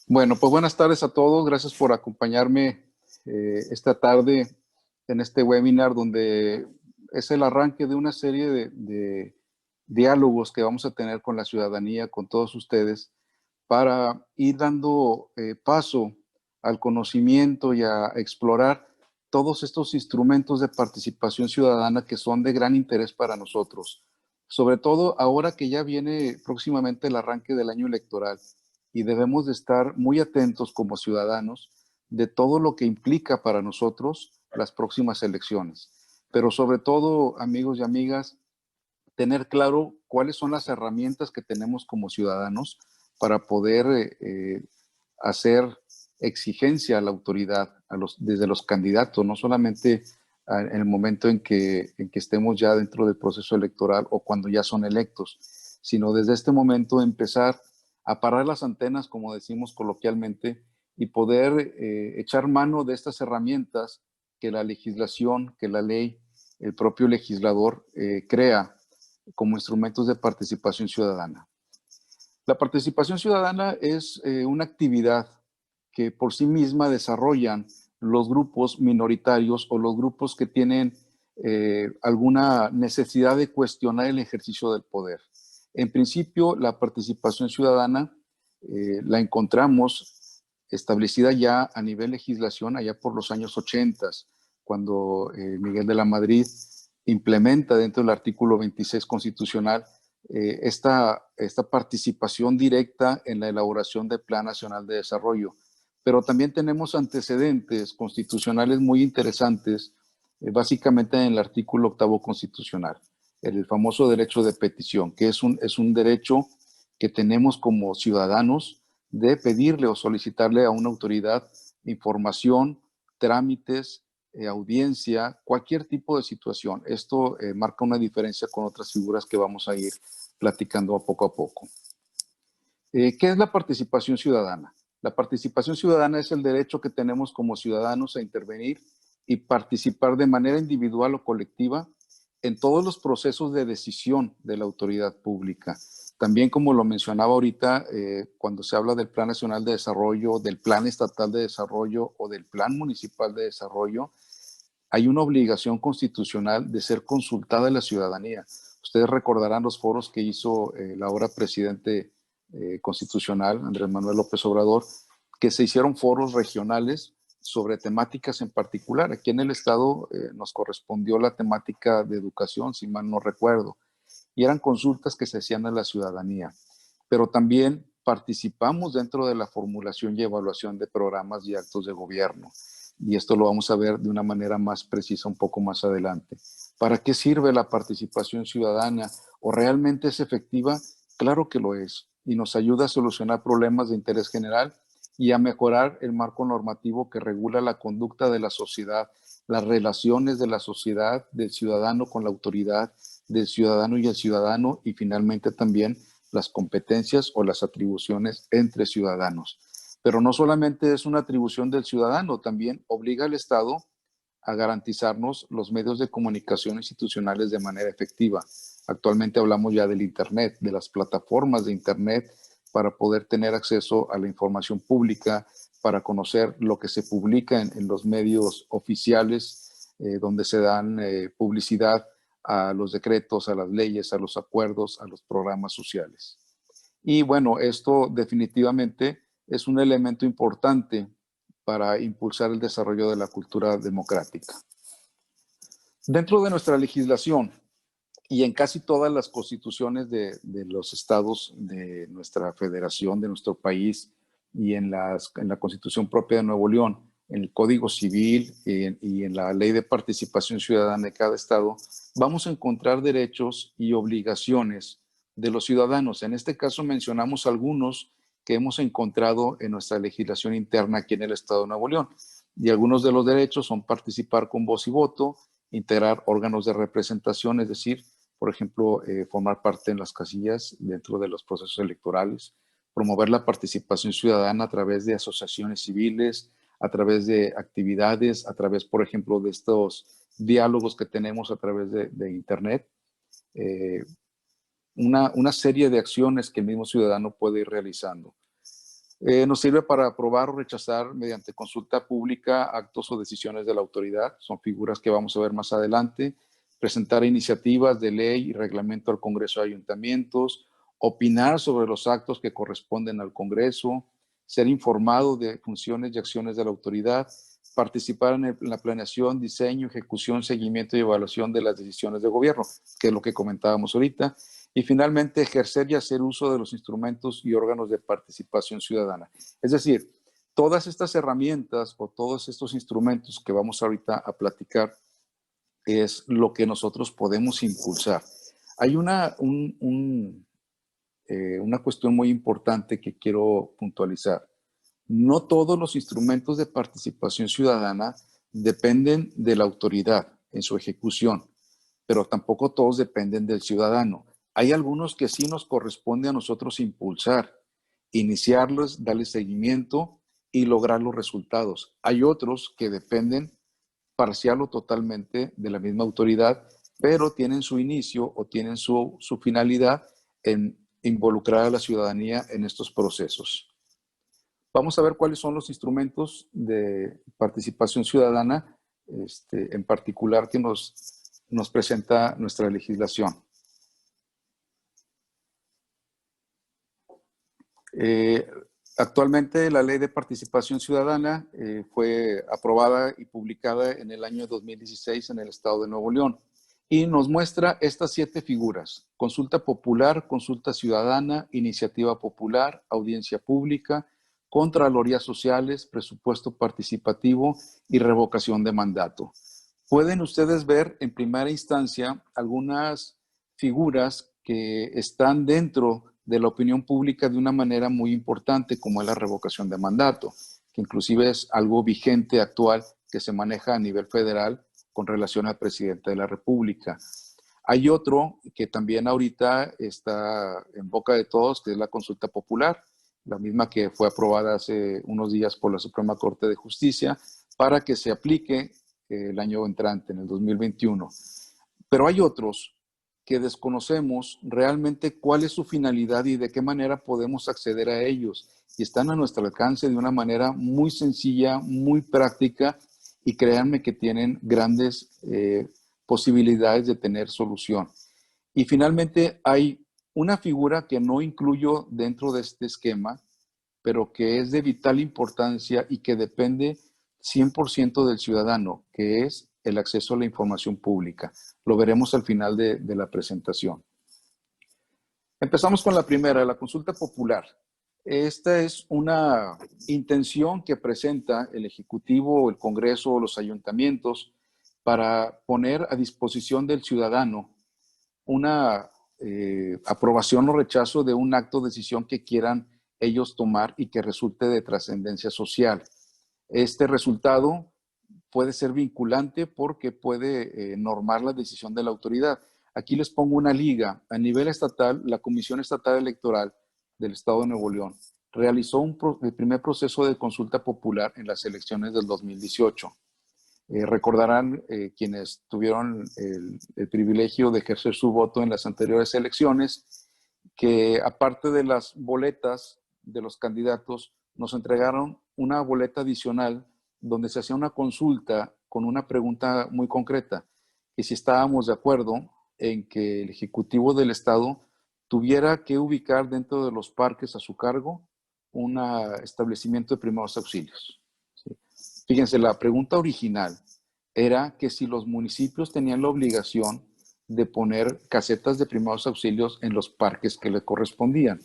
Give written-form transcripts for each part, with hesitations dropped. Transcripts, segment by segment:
Bueno, pues buenas tardes a todos. Gracias por acompañarme esta tarde en este webinar donde es el arranque de una serie de diálogos que vamos a tener con la ciudadanía, con todos ustedes, para ir dando paso al conocimiento y a explorar todos estos instrumentos de participación ciudadana que son de gran interés para nosotros. Sobre todo ahora que ya viene próximamente el arranque del año electoral y debemos de estar muy atentos como ciudadanos de todo lo que implica para nosotros las próximas elecciones. Pero sobre todo, amigos y amigas, tener claro cuáles son las herramientas que tenemos como ciudadanos para poder hacer exigencia a la autoridad, desde los candidatos, no solamente en el momento en que estemos ya dentro del proceso electoral o cuando ya son electos, sino desde este momento empezar a parar las antenas, como decimos coloquialmente, y poder echar mano de estas herramientas que la legislación, que la ley, el propio legislador crea como instrumentos de participación ciudadana. La participación ciudadana es una actividad que por sí misma desarrollan los grupos minoritarios o los grupos que tienen alguna necesidad de cuestionar el ejercicio del poder. En principio, la participación ciudadana la encontramos establecida ya a nivel legislación allá por los años 80, cuando Miguel de la Madrid implementa dentro del artículo 26 constitucional esta participación directa en la elaboración del Plan Nacional de Desarrollo. Pero también tenemos antecedentes constitucionales muy interesantes, básicamente en el artículo 8 constitucional, el famoso derecho de petición, que es un derecho que tenemos como ciudadanos de pedirle o solicitarle a una autoridad información, trámites, audiencia, cualquier tipo de situación. Esto marca una diferencia con otras figuras que vamos a ir platicando a poco. ¿Qué es la participación ciudadana? La participación ciudadana es el derecho que tenemos como ciudadanos a intervenir y participar de manera individual o colectiva en todos los procesos de decisión de la autoridad pública. También, como lo mencionaba ahorita, cuando se habla del Plan Nacional de Desarrollo, del Plan Estatal de Desarrollo o del Plan Municipal de Desarrollo, hay una obligación constitucional de ser consultada la ciudadanía. Ustedes recordarán los foros que hizo el ahora presidente constitucional, Andrés Manuel López Obrador, que se hicieron foros regionales sobre temáticas en particular. Aquí en el estado nos correspondió la temática de educación, si mal no recuerdo, y eran consultas que se hacían a la ciudadanía. Pero también participamos dentro de la formulación y evaluación de programas y actos de gobierno. Y esto lo vamos a ver de una manera más precisa un poco más adelante. ¿Para qué sirve la participación ciudadana? ¿O realmente es efectiva? Claro que lo es. Y nos ayuda a solucionar problemas de interés general y a mejorar el marco normativo que regula la conducta de la sociedad, las relaciones de la sociedad, del ciudadano con la autoridad, del ciudadano y el ciudadano, y finalmente también las competencias o las atribuciones entre ciudadanos. Pero no solamente es una atribución del ciudadano, también obliga al Estado a garantizarnos los medios de comunicación institucionales de manera efectiva. Actualmente hablamos ya del Internet, de las plataformas de Internet para poder tener acceso a la información pública, para conocer lo que se publica en los medios oficiales, donde se dan publicidad a los decretos, a las leyes, a los acuerdos, a los programas sociales. Y bueno, esto definitivamente es un elemento importante para impulsar el desarrollo de la cultura democrática. Dentro de nuestra legislación y en casi todas las constituciones de los estados de nuestra federación, de nuestro país, y en la constitución propia de Nuevo León, en el Código Civil y en la Ley de Participación Ciudadana de cada estado, vamos a encontrar derechos y obligaciones de los ciudadanos. En este caso mencionamos algunos que hemos encontrado en nuestra legislación interna aquí en el estado de Nuevo León. Y algunos de los derechos son participar con voz y voto, integrar órganos de representación, es decir, por ejemplo, formar parte en las casillas dentro de los procesos electorales, promover la participación ciudadana a través de asociaciones civiles, a través de actividades, a través, por ejemplo, de estos diálogos que tenemos a través de Internet, una serie de acciones que el mismo ciudadano puede ir realizando. Nos sirve para aprobar o rechazar mediante consulta pública actos o decisiones de la autoridad. Son figuras que vamos a ver más adelante. Presentar iniciativas de ley y reglamento al Congreso de Ayuntamientos, opinar sobre los actos que corresponden al Congreso, ser informado de funciones y acciones de la autoridad, participar en la planeación, diseño, ejecución, seguimiento y evaluación de las decisiones de gobierno, que es lo que comentábamos ahorita. Y finalmente, ejercer y hacer uso de los instrumentos y órganos de participación ciudadana. Es decir, todas estas herramientas o todos estos instrumentos que vamos ahorita a platicar es lo que nosotros podemos impulsar. Hay una cuestión muy importante que quiero puntualizar. No todos los instrumentos de participación ciudadana dependen de la autoridad en su ejecución, pero tampoco todos dependen del ciudadano. Hay algunos que sí nos corresponde a nosotros impulsar, iniciarlos, darle seguimiento y lograr los resultados. Hay otros que dependen parcial o totalmente de la misma autoridad, pero tienen su inicio o tienen su finalidad en involucrar a la ciudadanía en estos procesos. Vamos a ver cuáles son los instrumentos de participación ciudadana, en particular que nos presenta nuestra legislación. Actualmente la Ley de Participación Ciudadana fue aprobada y publicada en el año 2016 en el Estado de Nuevo León y nos muestra estas 7 figuras: consulta popular, consulta ciudadana, iniciativa popular, audiencia pública, contralorías sociales, presupuesto participativo y revocación de mandato. Pueden ustedes ver en primera instancia algunas figuras que están dentro de la opinión pública de una manera muy importante, como es la revocación de mandato, que inclusive es algo vigente, actual, que se maneja a nivel federal con relación al presidente de la República. Hay otro que también ahorita está en boca de todos, que es la consulta popular, la misma que fue aprobada hace unos días por la Suprema Corte de Justicia, para que se aplique el año entrante, en el 2021. Pero hay otros que desconocemos realmente cuál es su finalidad y de qué manera podemos acceder a ellos. Y están a nuestro alcance de una manera muy sencilla, muy práctica, y créanme que tienen grandes posibilidades de tener solución. Y finalmente hay una figura que no incluyo dentro de este esquema, pero que es de vital importancia y que depende 100% del ciudadano, que es el acceso a la información pública. Lo veremos al final de la presentación. Empezamos con la primera, la consulta popular. Esta es una intención que presenta el Ejecutivo, el Congreso o los ayuntamientos para poner a disposición del ciudadano una aprobación o rechazo de un acto o decisión que quieran ellos tomar y que resulte de trascendencia social. Este resultado puede ser vinculante porque puede normar la decisión de la autoridad. Aquí les pongo una liga. A nivel estatal, la Comisión Estatal Electoral del Estado de Nuevo León realizó el primer proceso de consulta popular en las elecciones del 2018. Recordarán quienes tuvieron el privilegio de ejercer su voto en las anteriores elecciones, que aparte de las boletas de los candidatos, nos entregaron una boleta adicional donde se hacía una consulta con una pregunta muy concreta, que si estábamos de acuerdo en que el Ejecutivo del Estado tuviera que ubicar dentro de los parques a su cargo un establecimiento de primeros auxilios. ¿Sí? Fíjense, la pregunta original era que si los municipios tenían la obligación de poner casetas de primeros auxilios en los parques que le correspondían.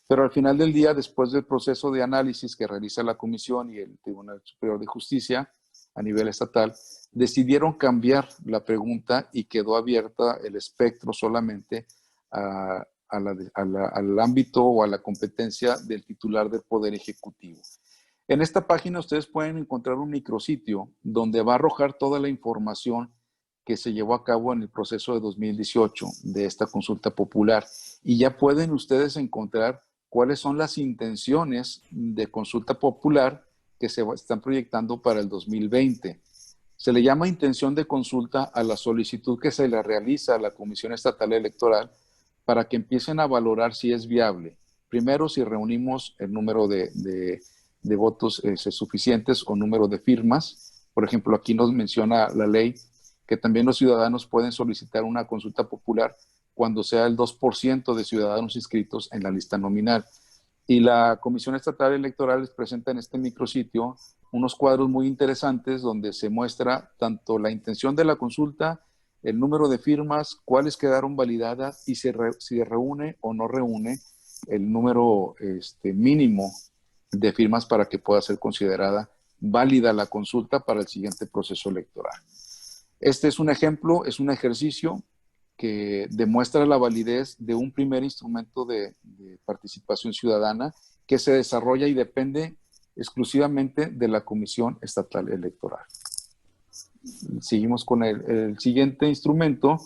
Pero al final del día, después del proceso de análisis que realiza la Comisión y el Tribunal Superior de Justicia a nivel estatal, decidieron cambiar la pregunta y quedó abierta el espectro solamente al ámbito o a la competencia del titular del Poder Ejecutivo. En esta página ustedes pueden encontrar un micrositio donde va a arrojar toda la información que se llevó a cabo en el proceso de 2018 de esta consulta popular, y ya pueden ustedes encontrar cuáles son las intenciones de consulta popular que se están proyectando para el 2020. Se le llama intención de consulta a la solicitud que se le realiza a la Comisión Estatal Electoral para que empiecen a valorar si es viable Primero, si reunimos el número de votos suficientes o número de firmas. Por ejemplo, aquí nos menciona la ley que también los ciudadanos pueden solicitar una consulta popular cuando sea el 2% de ciudadanos inscritos en la lista nominal. Y la Comisión Estatal Electoral les presenta en este micrositio unos cuadros muy interesantes donde se muestra tanto la intención de la consulta, el número de firmas, cuáles quedaron validadas y si reúne o no reúne el número mínimo de firmas para que pueda ser considerada válida la consulta para el siguiente proceso electoral. Este es un ejemplo, es un ejercicio que demuestra la validez de un primer instrumento de participación ciudadana que se desarrolla y depende exclusivamente de la Comisión Estatal Electoral. Seguimos con el siguiente instrumento,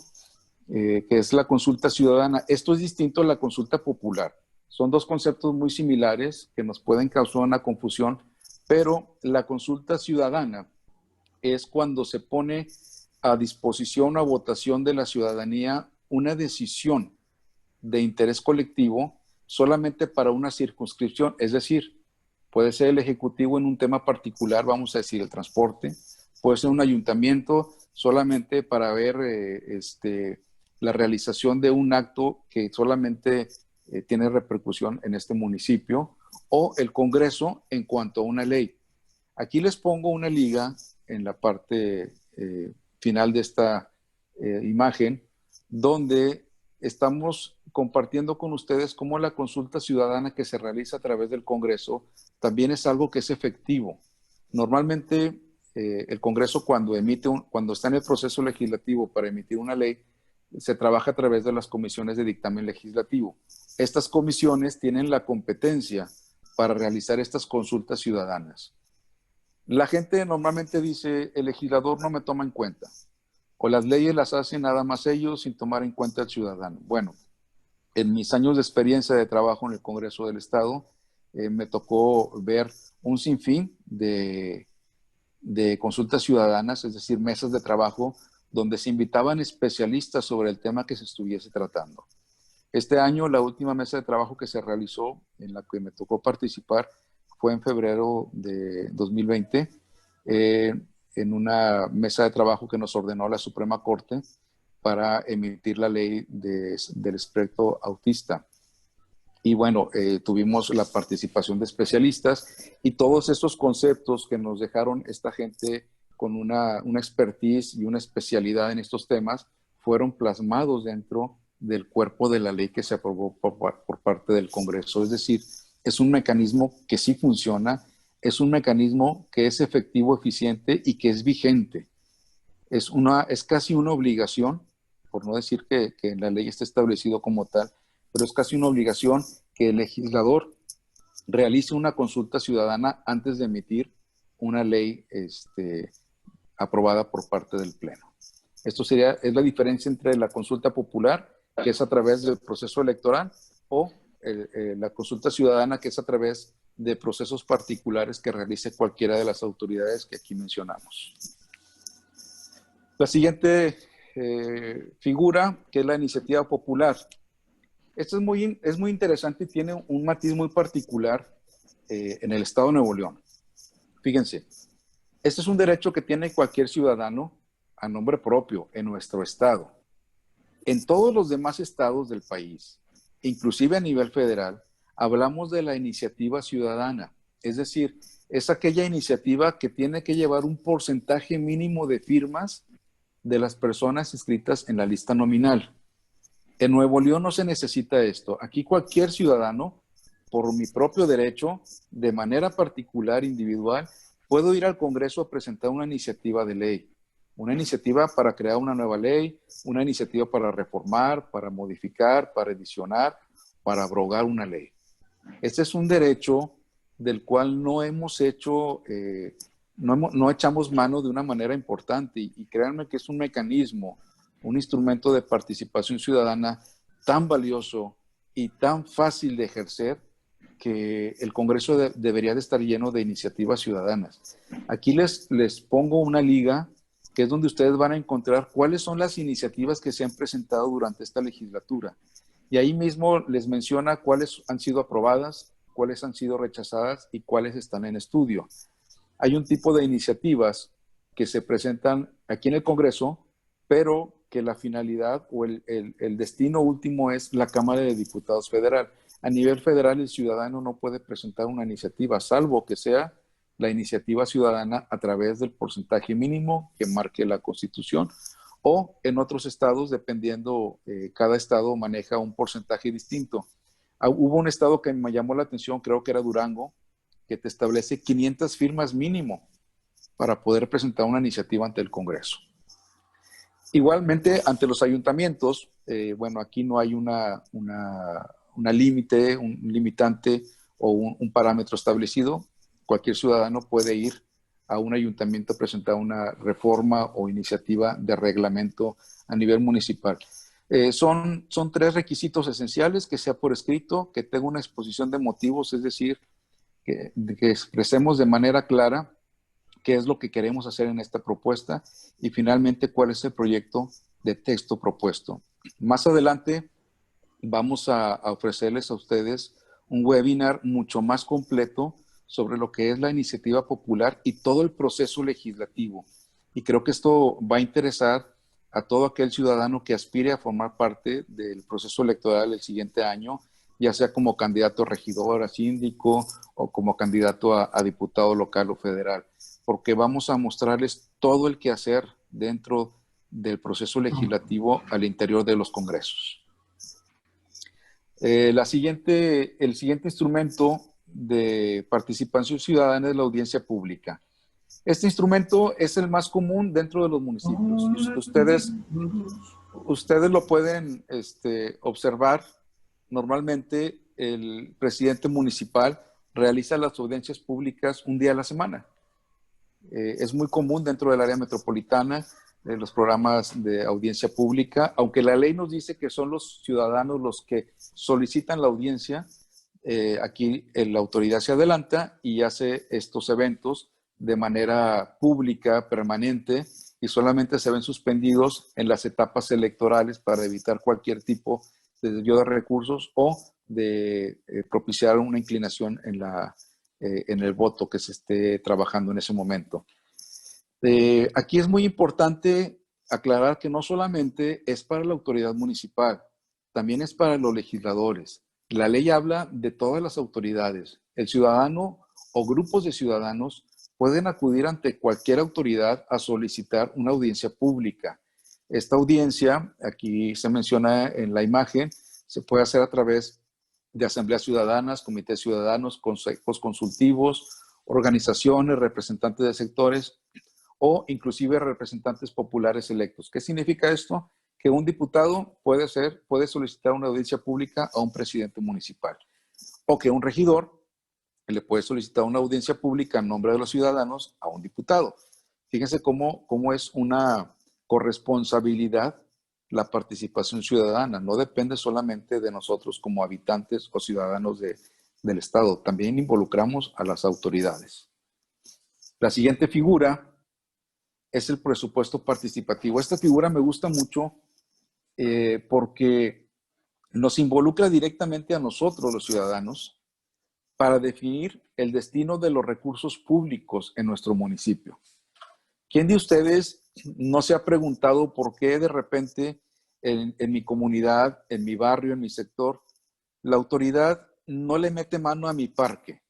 que es la consulta ciudadana. Esto es distinto a la consulta popular. Son dos conceptos muy similares que nos pueden causar una confusión, pero la consulta ciudadana es cuando se pone a disposición o a votación de la ciudadanía una decisión de interés colectivo solamente para una circunscripción, es decir, puede ser el Ejecutivo en un tema particular, vamos a decir el transporte, puede ser un ayuntamiento solamente para ver la realización de un acto que solamente tiene repercusión en este municipio, o el Congreso en cuanto a una ley. Aquí les pongo una liga en la parte final de esta imagen, donde estamos compartiendo con ustedes cómo la consulta ciudadana que se realiza a través del Congreso también es algo que es efectivo. Normalmente el Congreso cuando está en el proceso legislativo para emitir una ley, se trabaja a través de las comisiones de dictamen legislativo. Estas comisiones tienen la competencia para realizar estas consultas ciudadanas. La gente normalmente dice, el legislador no me toma en cuenta, o las leyes las hacen nada más ellos sin tomar en cuenta al ciudadano. Bueno, en mis años de experiencia de trabajo en el Congreso del Estado, me tocó ver un sinfín de consultas ciudadanas, es decir, mesas de trabajo, donde se invitaban especialistas sobre el tema que se estuviese tratando. Este año, la última mesa de trabajo que se realizó, en la que me tocó participar, fue en febrero de 2020, en una mesa de trabajo que nos ordenó la Suprema Corte para emitir la ley del espectro autista. Y bueno, tuvimos la participación de especialistas y todos estos conceptos que nos dejaron esta gente con una expertise y una especialidad en estos temas fueron plasmados dentro del cuerpo de la ley que se aprobó por parte del Congreso. Es decir, es un mecanismo que sí funciona, es un mecanismo que es efectivo, eficiente y que es vigente. Es casi una obligación, por no decir que en la ley está establecido como tal, pero es casi una obligación que el legislador realice una consulta ciudadana antes de emitir una ley aprobada por parte del Pleno. Esto es la diferencia entre la consulta popular, que es a través del proceso electoral, o la consulta ciudadana, que es a través de procesos particulares que realice cualquiera de las autoridades que aquí mencionamos. La siguiente figura, que es la iniciativa popular. Esto es muy interesante y tiene un matiz muy particular en el estado de Nuevo León. Fíjense, este es un derecho que tiene cualquier ciudadano a nombre propio en nuestro estado. En todos los demás estados del país, inclusive a nivel federal, hablamos de la iniciativa ciudadana. Es decir, es aquella iniciativa que tiene que llevar un porcentaje mínimo de firmas de las personas inscritas en la lista nominal. En Nuevo León no se necesita esto. Aquí cualquier ciudadano, por mi propio derecho, de manera particular, individual, puedo ir al Congreso a presentar una iniciativa de ley. Una iniciativa para crear una nueva ley, una iniciativa para reformar, para modificar, para edicionar, para abrogar una ley. Este es un derecho del cual no hemos hecho, no echamos mano de una manera importante y créanme que es un mecanismo, un instrumento de participación ciudadana tan valioso y tan fácil de ejercer que el Congreso debería de estar lleno de iniciativas ciudadanas. Aquí les pongo una liga que es donde ustedes van a encontrar cuáles son las iniciativas que se han presentado durante esta legislatura. y ahí mismo les menciona cuáles han sido aprobadas, cuáles han sido rechazadas y cuáles están en estudio. Hay un tipo de iniciativas que se presentan aquí en el Congreso, pero que la finalidad o el destino último es la Cámara de Diputados Federal. A nivel federal, el ciudadano no puede presentar una iniciativa, salvo que sea la iniciativa ciudadana a través del porcentaje mínimo que marque la Constitución, o en otros estados, dependiendo, cada estado maneja un porcentaje distinto. Hubo un estado que me llamó la atención, creo que era Durango, que te establece 500 firmas mínimo para poder presentar una iniciativa ante el Congreso. Igualmente, ante los ayuntamientos, bueno, aquí no hay una límite, un limitante o un parámetro establecido. Cualquier ciudadano puede ir a un ayuntamiento a presentar una reforma o iniciativa de reglamento a nivel municipal. Son 3 requisitos esenciales: que sea por escrito, que tenga una exposición de motivos, es decir, que expresemos de manera clara qué es lo que queremos hacer en esta propuesta, y finalmente cuál es el proyecto de texto propuesto. Más adelante vamos a ofrecerles a ustedes un webinar mucho más completo sobre lo que es la iniciativa popular y todo el proceso legislativo. Y creo que esto va a interesar a todo aquel ciudadano que aspire a formar parte del proceso electoral el siguiente año, ya sea como candidato a regidor, a síndico o como candidato a diputado local o federal, porque vamos a mostrarles todo el quehacer dentro del proceso legislativo al interior de los congresos. El siguiente instrumento de participación ciudadana es la audiencia pública. Este instrumento es el más común dentro de los municipios. Ustedes lo pueden observar. Normalmente el presidente municipal realiza las audiencias públicas un día a la semana. Es muy común dentro del área metropolitana los programas de audiencia pública, aunque la ley nos dice que son los ciudadanos los que solicitan la audiencia. Aquí la autoridad se adelanta y hace estos eventos de manera pública, permanente, y solamente se ven suspendidos en las etapas electorales para evitar cualquier tipo de desvío de recursos o de propiciar una inclinación en el voto que se esté trabajando en ese momento. Aquí es muy importante aclarar que no solamente es para la autoridad municipal, también es para los legisladores. La ley habla de todas las autoridades. El ciudadano o grupos de ciudadanos pueden acudir ante cualquier autoridad a solicitar una audiencia pública. Esta audiencia, aquí se menciona en la imagen, se puede hacer a través de asambleas ciudadanas, comités ciudadanos, consejos consultivos, organizaciones, representantes de sectores o inclusive representantes populares electos. ¿Qué significa esto? Que un diputado puede solicitar una audiencia pública a un presidente municipal, o que un regidor le puede solicitar una audiencia pública en nombre de los ciudadanos a un diputado. Fíjense cómo es una corresponsabilidad la participación ciudadana. No depende solamente de nosotros como habitantes o ciudadanos del Estado. También involucramos a las autoridades. La siguiente figura es el presupuesto participativo. Esta figura me gusta mucho porque nos involucra directamente a nosotros, los ciudadanos, para definir el destino de los recursos públicos en nuestro municipio. ¿Quién de ustedes no se ha preguntado por qué de repente en mi comunidad, en mi barrio, en mi sector, la autoridad no le mete mano a mi parque,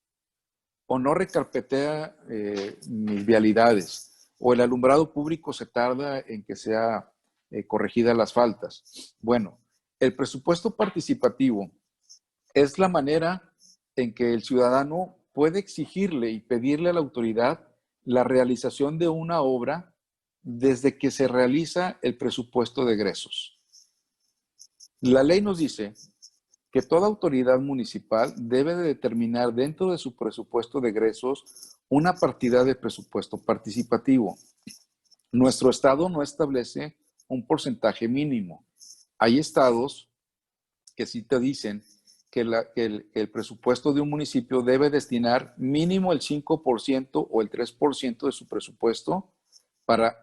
o no recarpetea mis vialidades, o el alumbrado público se tarda en que sea corregida las faltas? Bueno, el presupuesto participativo es la manera en que el ciudadano puede exigirle y pedirle a la autoridad la realización de una obra desde que se realiza el presupuesto de egresos. La ley nos dice que toda autoridad municipal debe de determinar dentro de su presupuesto de egresos una partida de presupuesto participativo. Nuestro estado no establece un porcentaje mínimo. Hay estados que sí te dicen que el presupuesto de un municipio debe destinar mínimo el 5% o el 3% de su presupuesto para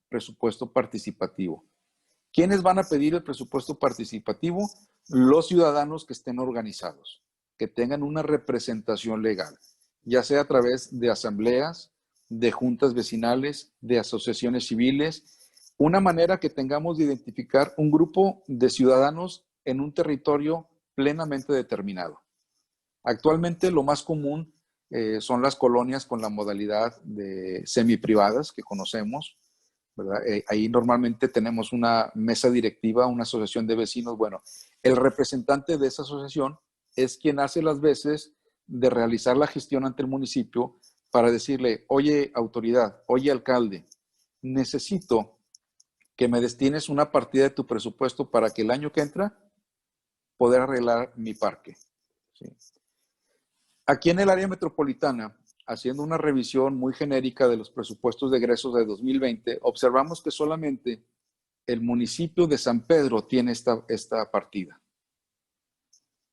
presupuesto participativo. ¿Quiénes van a pedir el presupuesto participativo? los ciudadanos que estén organizados, que tengan una representación legal, ya sea a través de asambleas, de juntas vecinales, de asociaciones civiles, una manera que tengamos de identificar un grupo de ciudadanos en un territorio plenamente determinado. Actualmente lo más común son las colonias con la modalidad de semiprivadas que conocemos, ¿verdad? Ahí normalmente tenemos una mesa directiva, una asociación de vecinos. Bueno, el representante de esa asociación es quien hace las veces de realizar la gestión ante el municipio para decirle, oye autoridad, oye alcalde, necesito que me destines una partida de tu presupuesto para que el año que entra poder arreglar mi parque. ¿Sí? Aquí en el área metropolitana, haciendo una revisión muy genérica de los presupuestos de egresos de 2020, observamos que solamente el municipio de San Pedro tiene esta partida.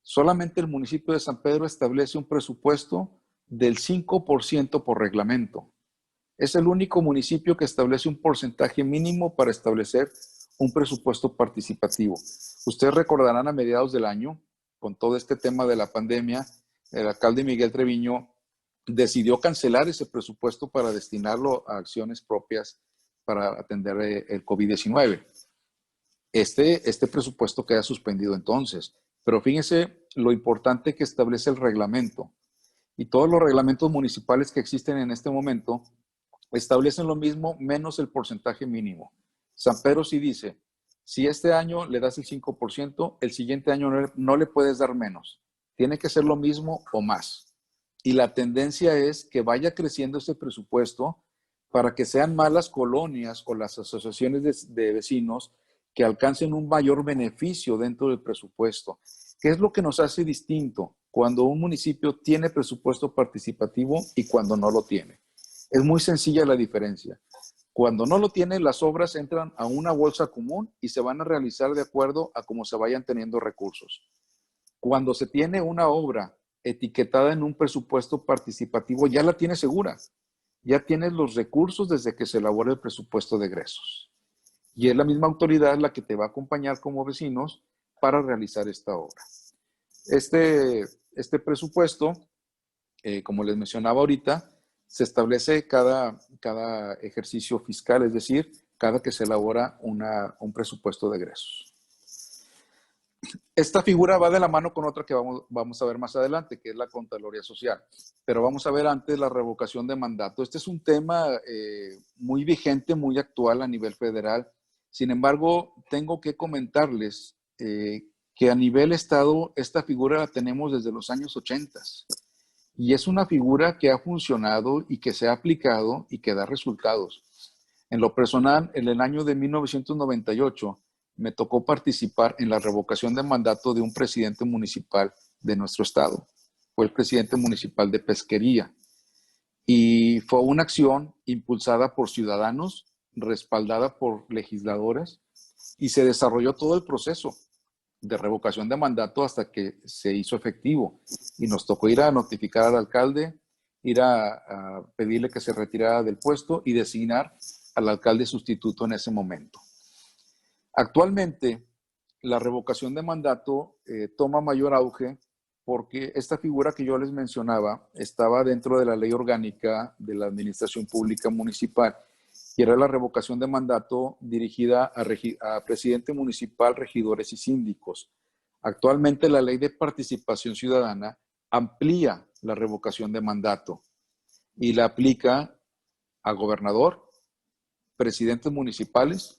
Solamente el municipio de San Pedro establece un presupuesto del 5% por reglamento. Es el único municipio que establece un porcentaje mínimo para establecer un presupuesto participativo. Ustedes recordarán a mediados del año, con todo este tema de la pandemia, el alcalde Miguel Treviño decidió cancelar ese presupuesto para destinarlo a acciones propias para atender el COVID-19. Este presupuesto queda suspendido entonces. Pero fíjense lo importante que establece el reglamento. Y todos los reglamentos municipales que existen en este momento establecen lo mismo menos el porcentaje mínimo. San Pedro sí dice, si este año le das el 5%, el siguiente año no le puedes dar menos. Tiene que ser lo mismo o más. Y la tendencia es que vaya creciendo ese presupuesto para que sean más las colonias o las asociaciones de vecinos que alcancen un mayor beneficio dentro del presupuesto. ¿Qué es lo que nos hace distinto cuando un municipio tiene presupuesto participativo y cuando no lo tiene? Es muy sencilla la diferencia. Cuando no lo tiene, las obras entran a una bolsa común y se van a realizar de acuerdo a cómo se vayan teniendo recursos. Cuando se tiene una obra etiquetada en un presupuesto participativo, ya la tiene segura. Ya tienes los recursos desde que se elabora el presupuesto de egresos. Y es la misma autoridad la que te va a acompañar como vecinos para realizar esta obra. Este presupuesto, como les mencionaba ahorita, se establece cada ejercicio fiscal, es decir, cada que se elabora un presupuesto de egresos. Esta figura va de la mano con otra que vamos a ver más adelante, que es la Contraloría Social. Pero vamos a ver antes la revocación de mandato. Este es un tema muy vigente, muy actual a nivel federal. Sin embargo, tengo que comentarles que a nivel estado esta figura la tenemos desde los años 80 y es una figura que ha funcionado y que se ha aplicado y que da resultados. En lo personal, en el año de 1998 me tocó participar en la revocación de mandato de un presidente municipal de nuestro estado. Fue el presidente municipal de Pesquería y fue una acción impulsada por ciudadanos, respaldada por legisladores y se desarrolló todo el proceso de revocación de mandato hasta que se hizo efectivo. Y nos tocó ir a notificar al alcalde, ir a pedirle que se retirara del puesto y designar al alcalde sustituto en ese momento. Actualmente, la revocación de mandato toma mayor auge porque esta figura que yo les mencionaba estaba dentro de la ley orgánica de la Administración Pública Municipal y era la revocación de mandato dirigida a presidente municipal, regidores y síndicos. Actualmente la ley de participación ciudadana amplía la revocación de mandato y la aplica a gobernador, presidentes municipales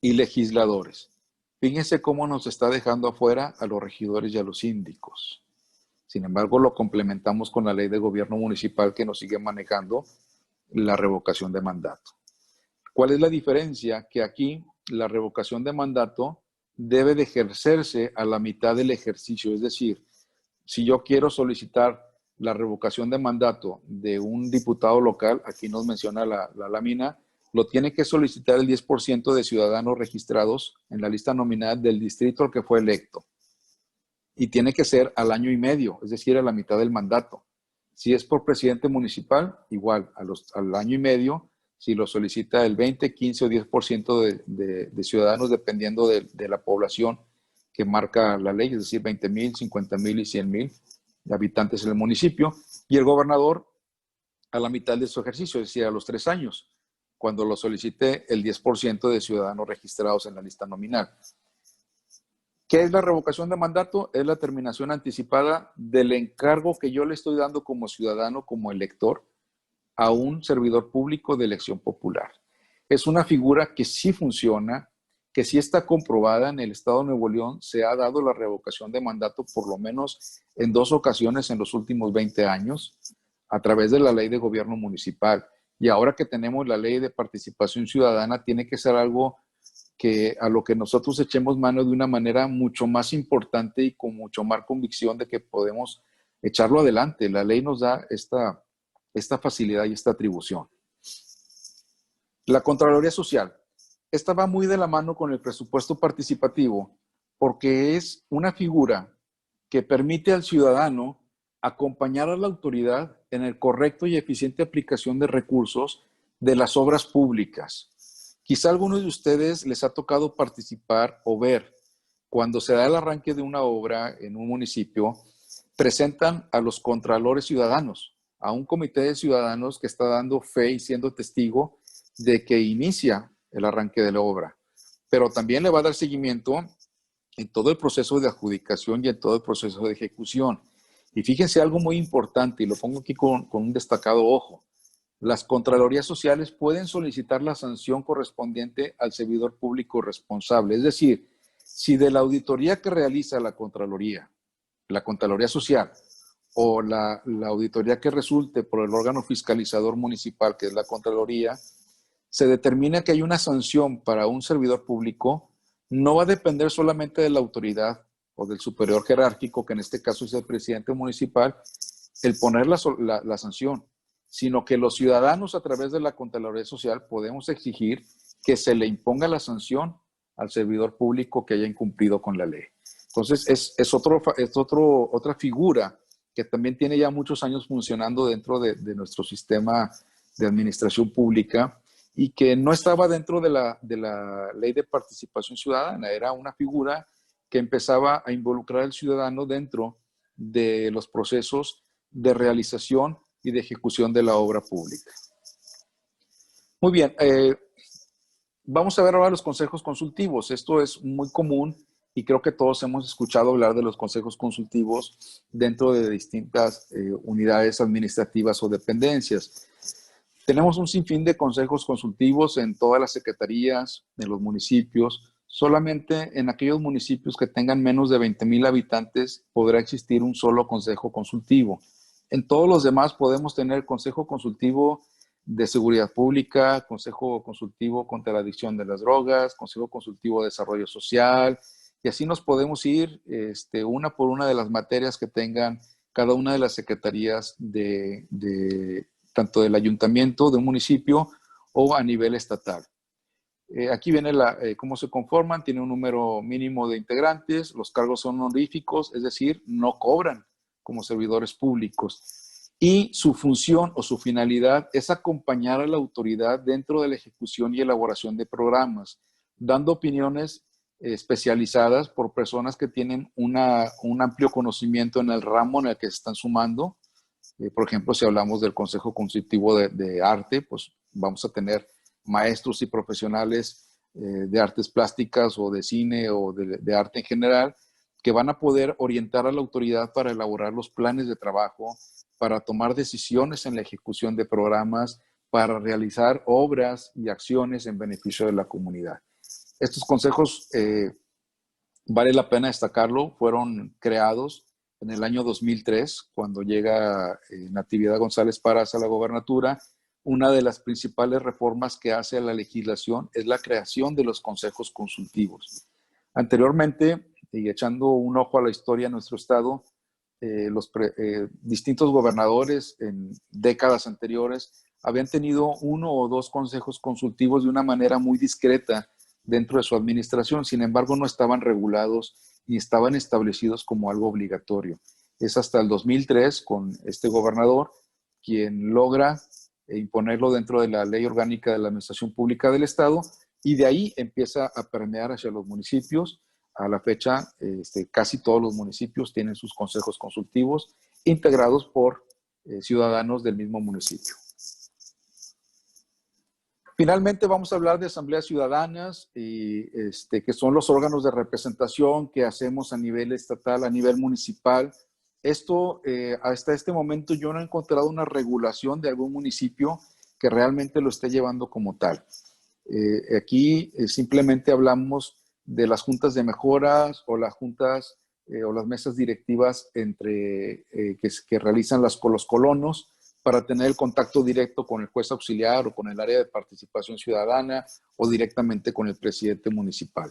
y legisladores. Fíjense cómo nos está dejando afuera a los regidores y a los síndicos. Sin embargo, lo complementamos con la ley de gobierno municipal que nos sigue manejando la revocación de mandato. ¿Cuál es la diferencia? Que aquí la revocación de mandato debe de ejercerse a la mitad del ejercicio. Es decir, si yo quiero solicitar la revocación de mandato de un diputado local, aquí nos menciona la lámina, lo tiene que solicitar el 10% de ciudadanos registrados en la lista nominal del distrito al que fue electo. Y tiene que ser al año y medio, es decir, a la mitad del mandato. Si es por presidente municipal, igual, al año y medio, si lo solicita el 20, 15 o 10% de ciudadanos, dependiendo de la población que marca la ley, es decir, 20,000, 50,000 y 100,000 habitantes en el municipio, y el gobernador a la mitad de su ejercicio, es decir, a los 3 años, cuando lo solicite el 10% de ciudadanos registrados en la lista nominal. ¿Qué es la revocación de mandato? Es la terminación anticipada del encargo que yo le estoy dando como ciudadano, como elector, a un servidor público de elección popular. Es una figura que sí funciona, que sí está comprobada en el estado de Nuevo León. Se ha dado la revocación de mandato por lo menos en 2 ocasiones en los últimos 20 años a través de la ley de gobierno municipal. Y ahora que tenemos la ley de participación ciudadana, tiene que ser algo que a lo que nosotros echemos mano de una manera mucho más importante y con mucho más convicción de que podemos echarlo adelante. La ley nos da esta facilidad y esta atribución. La Contraloría Social. Esta va muy de la mano con el presupuesto participativo porque es una figura que permite al ciudadano acompañar a la autoridad en el correcto y eficiente aplicación de recursos de las obras públicas. Quizá a algunos de ustedes les ha tocado participar o ver cuando se da el arranque de una obra en un municipio, presentan a los contralores ciudadanos, a un comité de ciudadanos que está dando fe y siendo testigo de que inicia el arranque de la obra. Pero también le va a dar seguimiento en todo el proceso de adjudicación y en todo el proceso de ejecución. Y fíjense algo muy importante, y lo pongo aquí con un destacado ojo. Las Contralorías Sociales pueden solicitar la sanción correspondiente al servidor público responsable. Es decir, si de la auditoría que realiza la Contraloría Social, o la auditoría que resulte por el órgano fiscalizador municipal, que es la Contraloría, se determina que hay una sanción para un servidor público, no va a depender solamente de la autoridad o del superior jerárquico, que en este caso es el presidente municipal, el poner la sanción, sino que los ciudadanos a través de la Contraloría Social podemos exigir que se le imponga la sanción al servidor público que haya incumplido con la ley. Entonces, es otra figura que también tiene ya muchos años funcionando dentro de nuestro sistema de administración pública y que no estaba dentro de la ley de participación ciudadana. Era una figura que empezaba a involucrar al ciudadano dentro de los procesos de realización y de ejecución de la obra pública. Muy bien, vamos a ver ahora los consejos consultivos. Esto es muy común y creo que todos hemos escuchado hablar de los consejos consultivos dentro de distintas unidades administrativas o dependencias. Tenemos un sinfín de consejos consultivos en todas las secretarías, en los municipios. Solamente en aquellos municipios que tengan menos de 20,000 habitantes podrá existir un solo consejo consultivo. En todos los demás podemos tener consejo consultivo de seguridad pública, consejo consultivo contra la adicción de las drogas, consejo consultivo de desarrollo social, y así nos podemos ir una por una de las materias que tengan cada una de las secretarías tanto del ayuntamiento, de un municipio o a nivel estatal. Aquí viene cómo se conforman, tiene un número mínimo de integrantes, los cargos son honoríficos, es decir, no cobran como servidores públicos. Y su función o su finalidad es acompañar a la autoridad dentro de la ejecución y elaboración de programas, dando opiniones especializadas por personas que tienen un amplio conocimiento en el ramo en el que se están sumando. Por ejemplo, si hablamos del Consejo Consultivo de Arte, pues vamos a tener maestros y profesionales de artes plásticas o de cine o de arte en general, que van a poder orientar a la autoridad para elaborar los planes de trabajo, para tomar decisiones en la ejecución de programas, para realizar obras y acciones en beneficio de la comunidad. Estos consejos, vale la pena destacarlo, fueron creados en el año 2003, cuando llega Natividad González Parás a la gobernatura. Una de las principales reformas que hace a la legislación es la creación de los consejos consultivos. Anteriormente, y echando un ojo a la historia de nuestro estado, los distintos gobernadores en décadas anteriores habían tenido 1 o 2 consejos consultivos de una manera muy discreta dentro de su administración. Sin embargo, no estaban regulados ni estaban establecidos como algo obligatorio. Es hasta el 2003, con este gobernador, quien logra imponerlo dentro de la Ley Orgánica de la Administración Pública del Estado, y de ahí empieza a permear hacia los municipios, a la fecha, casi todos los municipios tienen sus consejos consultivos integrados por ciudadanos del mismo municipio. Finalmente vamos a hablar de asambleas ciudadanas, que son los órganos de representación que hacemos a nivel estatal, a nivel municipal. Esto, hasta este momento yo no he encontrado una regulación de algún municipio que realmente lo esté llevando como tal. Aquí simplemente hablamos de las juntas de mejoras o las juntas o las mesas directivas que realizan los colonos para tener el contacto directo con el juez auxiliar o con el área de participación ciudadana o directamente con el presidente municipal.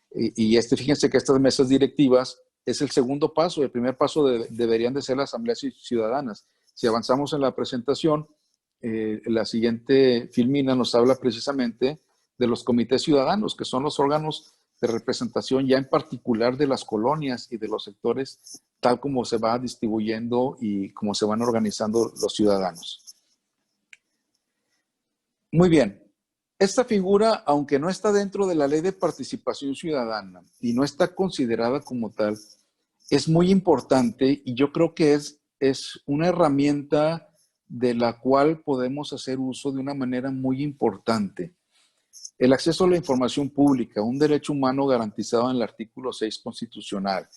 Fíjense que estas mesas directivas es el segundo paso. El primer paso deberían de ser las asambleas ciudadanas. Si avanzamos en la presentación, la siguiente filmina nos habla precisamente de los comités ciudadanos, que son los órganos de representación ya en particular de las colonias y de los sectores, tal como se va distribuyendo y cómo se van organizando los ciudadanos. Muy bien. Esta figura, aunque no está dentro de la Ley de Participación Ciudadana y no está considerada como tal, es muy importante y yo creo que es una herramienta de la cual podemos hacer uso de una manera muy importante. El acceso a la información pública, un derecho humano garantizado en el artículo 6 constitucional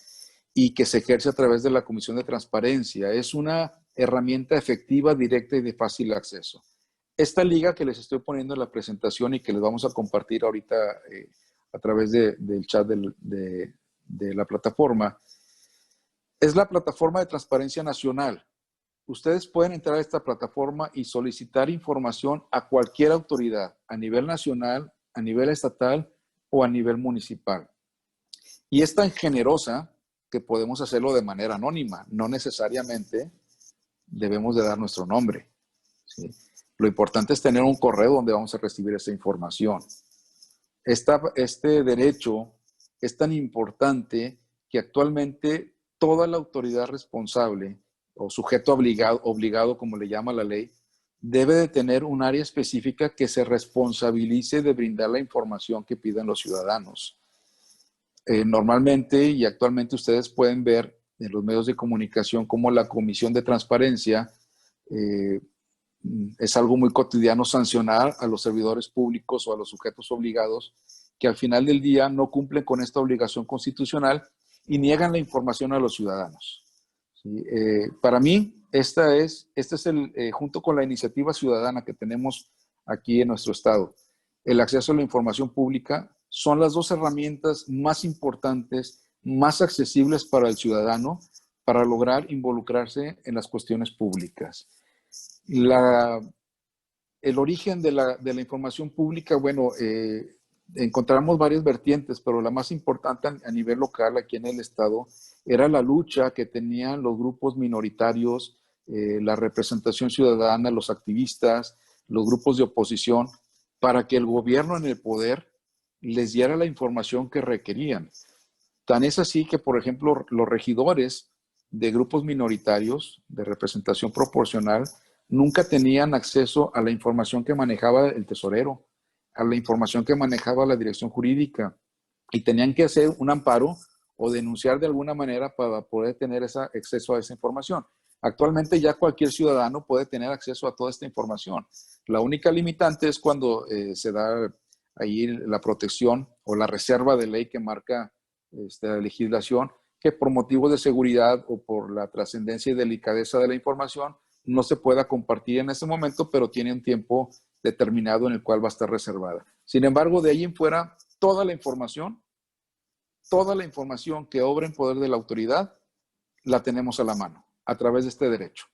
y que se ejerce a través de la Comisión de Transparencia, es una herramienta efectiva, directa y de fácil acceso. Esta liga que les estoy poniendo en la presentación y que les vamos a compartir ahorita a través del chat de la plataforma, es la plataforma de Transparencia Nacional. Ustedes pueden entrar a esta plataforma y solicitar información a cualquier autoridad, a nivel nacional, a nivel estatal o a nivel municipal. Y es tan generosa que podemos hacerlo de manera anónima. No necesariamente debemos de dar nuestro nombre, ¿sí? Lo importante es tener un correo donde vamos a recibir esa información. Este derecho es tan importante que actualmente toda la autoridad responsable o sujeto obligado, como le llama la ley, debe de tener un área específica que se responsabilice de brindar la información que piden los ciudadanos. Normalmente y actualmente ustedes pueden ver en los medios de comunicación cómo la Comisión de Transparencia es algo muy cotidiano sancionar a los servidores públicos o a los sujetos obligados que al final del día no cumplen con esta obligación constitucional y niegan la información a los ciudadanos. ¿Sí? Para mí, junto con la iniciativa ciudadana que tenemos aquí en nuestro estado, el acceso a la información pública, son las dos herramientas más importantes, más accesibles para el ciudadano para lograr involucrarse en las cuestiones públicas. El origen de la información pública, bueno, encontramos varias vertientes, pero la más importante a nivel local aquí en el estado era la lucha que tenían los grupos minoritarios, la representación ciudadana, los activistas, los grupos de oposición, para que el gobierno en el poder les diera la información que requerían. Tan es así que, por ejemplo, los regidores de grupos minoritarios de representación proporcional nunca tenían acceso a la información que manejaba el tesorero, a la información que manejaba la dirección jurídica, y tenían que hacer un amparo o denunciar de alguna manera para poder tener acceso a esa información. Actualmente ya cualquier ciudadano puede tener acceso a toda esta información. La única limitante es cuando se da ahí la protección o la reserva de ley que marca la legislación, que por motivos de seguridad o por la trascendencia y delicadeza de la información no se pueda compartir en ese momento, pero tiene un tiempo determinado en el cual va a estar reservada. Sin embargo, de ahí en fuera, toda la información que obra en poder de la autoridad, la tenemos a la mano, a través de este derecho.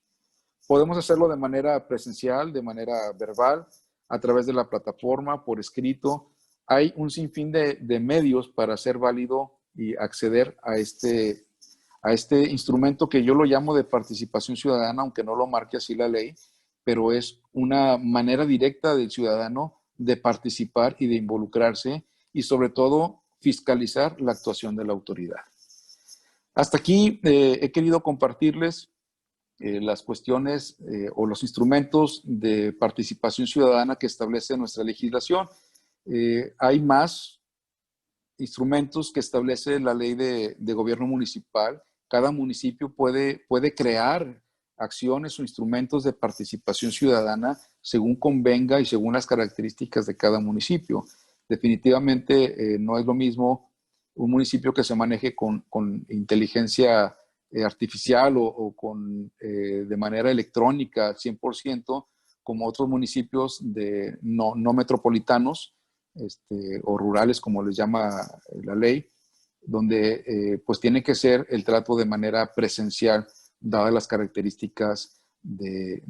Podemos hacerlo de manera presencial, de manera verbal, a través de la plataforma, por escrito. Hay un sinfín de medios para hacer válido y acceder a este instrumento que yo lo llamo de participación ciudadana, aunque no lo marque así la ley, pero es una manera directa del ciudadano de participar y de involucrarse y sobre todo fiscalizar la actuación de la autoridad. Hasta aquí he querido compartirles las cuestiones o los instrumentos de participación ciudadana que establece nuestra legislación. Hay más instrumentos que establece la ley de gobierno municipal. Cada municipio puede crear acciones o instrumentos de participación ciudadana según convenga y según las características de cada municipio. Definitivamente no es lo mismo un municipio que se maneje con inteligencia artificial o de manera electrónica 100%, como otros municipios no metropolitanos o rurales, como les llama la ley, donde pues tiene que ser el trato de manera presencial, dadas las características de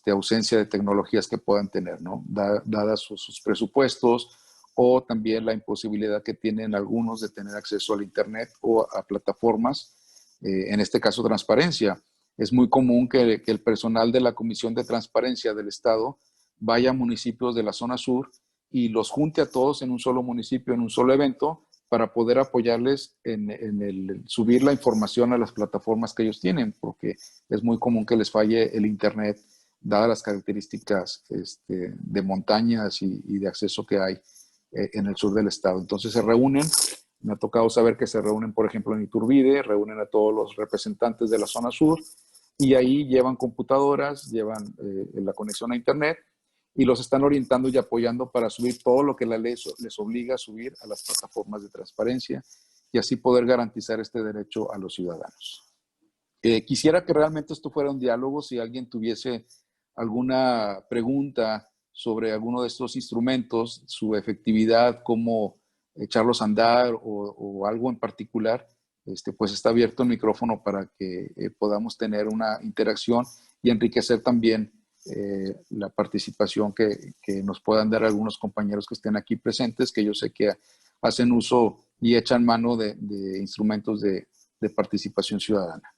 ausencia de tecnologías que puedan tener, ¿no? Dadas sus presupuestos o también la imposibilidad que tienen algunos de tener acceso al Internet o a plataformas, en este caso transparencia. Es muy común que el personal de la Comisión de Transparencia del Estado vaya a municipios de la zona sur y los junte a todos en un solo municipio, en un solo evento, para poder apoyarles en el subir la información a las plataformas que ellos tienen, porque es muy común que les falle el Internet, dadas las características de montañas y de acceso que hay en el sur del estado. Entonces se reúnen, me ha tocado saber que se reúnen, por ejemplo, en Iturbide, reúnen a todos los representantes de la zona sur y ahí llevan computadoras, llevan la conexión a Internet y los están orientando y apoyando para subir todo lo que la ley les obliga a subir a las plataformas de transparencia y así poder garantizar este derecho a los ciudadanos. Quisiera que realmente esto fuera un diálogo. Si alguien tuviese alguna pregunta sobre alguno de estos instrumentos, su efectividad, cómo echarlos a andar o algo en particular, pues está abierto el micrófono para que podamos tener una interacción y enriquecer también la participación que nos puedan dar algunos compañeros que estén aquí presentes, que yo sé que hacen uso y echan mano de instrumentos de participación ciudadana.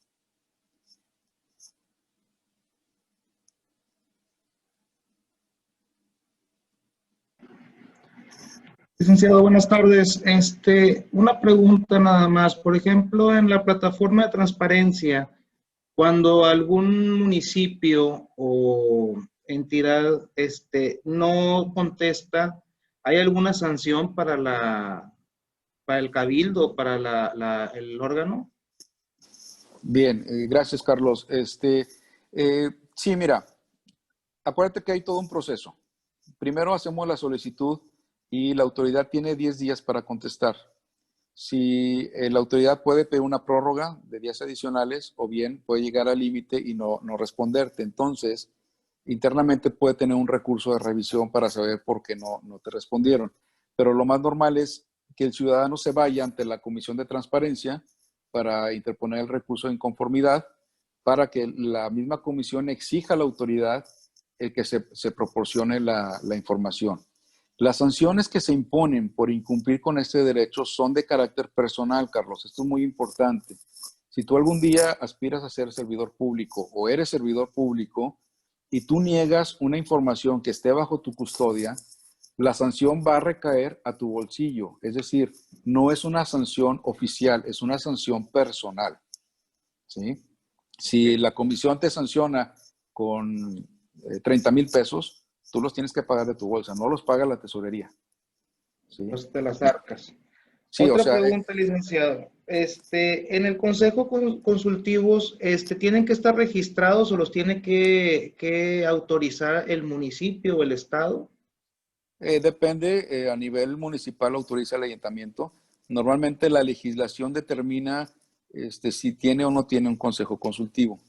Licenciado, buenas tardes. Una pregunta nada más. Por ejemplo, en la plataforma de transparencia, cuando algún municipio o entidad no contesta, ¿hay alguna sanción para el cabildo, para el órgano? Bien, gracias, Carlos. Sí, mira, acuérdate que hay todo un proceso. Primero hacemos la solicitud y la autoridad tiene 10 días para contestar. Si la autoridad puede pedir una prórroga de días adicionales o bien puede llegar al límite y no responderte. Entonces, internamente puede tener un recurso de revisión para saber por qué no te respondieron. Pero lo más normal es que el ciudadano se vaya ante la Comisión de Transparencia para interponer el recurso de inconformidad, para que la misma comisión exija a la autoridad el que se proporcione la información. Las sanciones que se imponen por incumplir con este derecho son de carácter personal, Carlos. Esto es muy importante. Si tú algún día aspiras a ser servidor público o eres servidor público y tú niegas una información que esté bajo tu custodia, la sanción va a recaer a tu bolsillo. Es decir, no es una sanción oficial, es una sanción personal. ¿Sí? Si la comisión te sanciona con 30,000 pesos, tú los tienes que pagar de tu bolsa, no los paga la tesorería. ¿Sí? Pues de las arcas. Sí, o Otra sea, pregunta, licenciado. En el Consejo Consultivos, ¿tienen que estar registrados o los tiene que autorizar el municipio o el estado? depende, a nivel municipal autoriza el ayuntamiento. Normalmente la legislación determina si tiene o no tiene un consejo consultivo.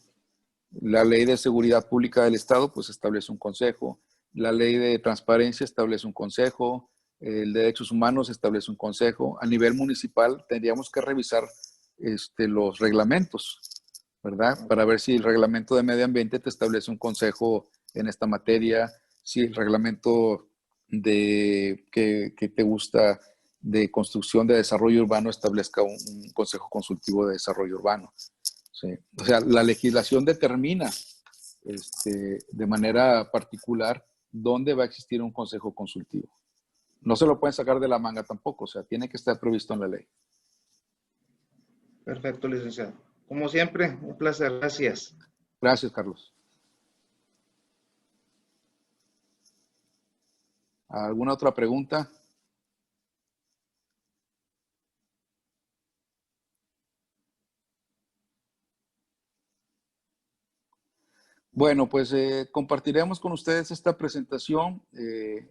La ley de seguridad pública del Estado pues establece un consejo, la ley de transparencia establece un consejo, el de derechos humanos establece un consejo. A nivel municipal tendríamos que revisar los reglamentos, ¿verdad? Para ver si el reglamento de medio ambiente te establece un consejo en esta materia, si el reglamento que te gusta de construcción de desarrollo urbano establezca un consejo consultivo de desarrollo urbano. Sí. O sea, la legislación determina de manera particular dónde va a existir un consejo consultivo. No se lo pueden sacar de la manga tampoco, o sea, tiene que estar previsto en la ley. Perfecto, licenciado. Como siempre, un placer. Gracias. Gracias, Carlos. ¿Alguna otra pregunta? Bueno, pues compartiremos con ustedes esta presentación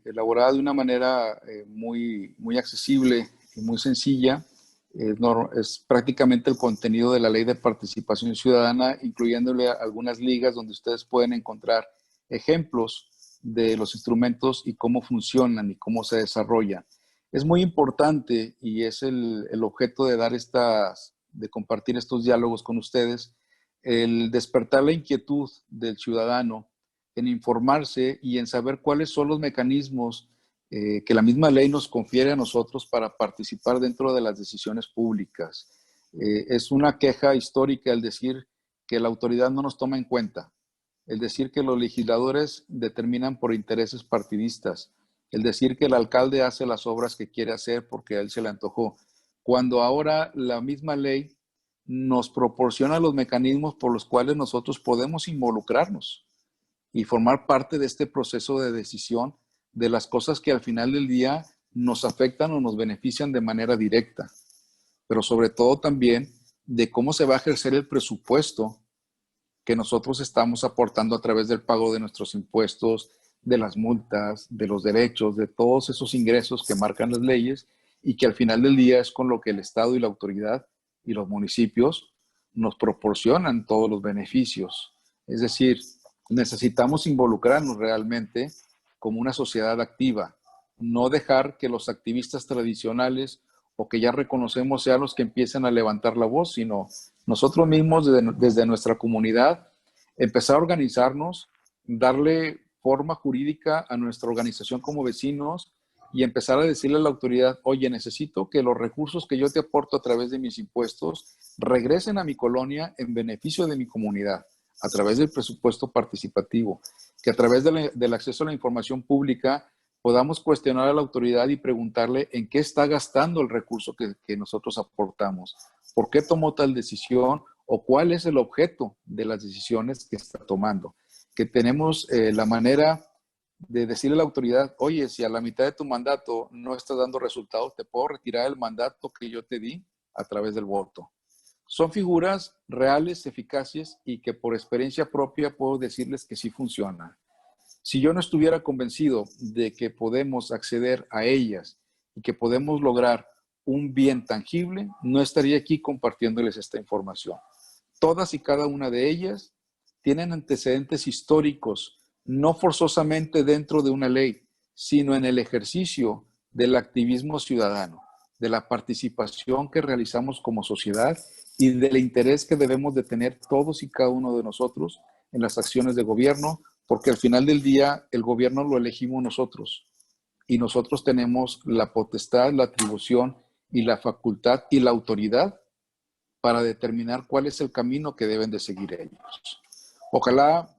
elaborada de una manera muy accesible y muy sencilla. Es prácticamente el contenido de la Ley de Participación Ciudadana, incluyéndole algunas ligas donde ustedes pueden encontrar ejemplos de los instrumentos y cómo funcionan y cómo se desarrollan. Es muy importante y es el objeto de de compartir estos diálogos con ustedes, el despertar la inquietud del ciudadano en informarse y en saber cuáles son los mecanismos que la misma ley nos confiere a nosotros para participar dentro de las decisiones públicas. Es una queja histórica el decir que la autoridad no nos toma en cuenta, el decir que los legisladores determinan por intereses partidistas, el decir que el alcalde hace las obras que quiere hacer porque a él se le antojó, cuando ahora la misma ley nos proporciona los mecanismos por los cuales nosotros podemos involucrarnos y formar parte de este proceso de decisión de las cosas que al final del día nos afectan o nos benefician de manera directa, pero sobre todo también de cómo se va a ejercer el presupuesto que nosotros estamos aportando a través del pago de nuestros impuestos, de las multas, de los derechos, de todos esos ingresos que marcan las leyes y que al final del día es con lo que el Estado y la autoridad y los municipios nos proporcionan todos los beneficios. Es decir, necesitamos involucrarnos realmente como una sociedad activa, no dejar que los activistas tradicionales o que ya reconocemos sean los que empiecen a levantar la voz, sino nosotros mismos desde nuestra comunidad empezar a organizarnos, darle forma jurídica a nuestra organización como vecinos y empezar a decirle a la autoridad, oye, necesito que los recursos que yo te aporto a través de mis impuestos regresen a mi colonia en beneficio de mi comunidad, a través del presupuesto participativo, que a través del acceso a la información pública podamos cuestionar a la autoridad y preguntarle en qué está gastando el recurso que nosotros aportamos, por qué tomó tal decisión o cuál es el objeto de las decisiones que está tomando. Que tenemos la manera de decirle a la autoridad, oye, si a la mitad de tu mandato no estás dando resultados, te puedo retirar el mandato que yo te di a través del voto. Son figuras reales, eficaces y que por experiencia propia puedo decirles que sí funcionan. Si yo no estuviera convencido de que podemos acceder a ellas y que podemos lograr un bien tangible, no estaría aquí compartiéndoles esta información. Todas y cada una de ellas tienen antecedentes históricos, no forzosamente dentro de una ley, sino en el ejercicio del activismo ciudadano, de la participación que realizamos como sociedad y del interés que debemos de tener todos y cada uno de nosotros en las acciones de gobierno, porque al final del día el gobierno lo elegimos nosotros y nosotros tenemos la potestad, la atribución y la facultad y la autoridad para determinar cuál es el camino que deben de seguir ellos. Ojalá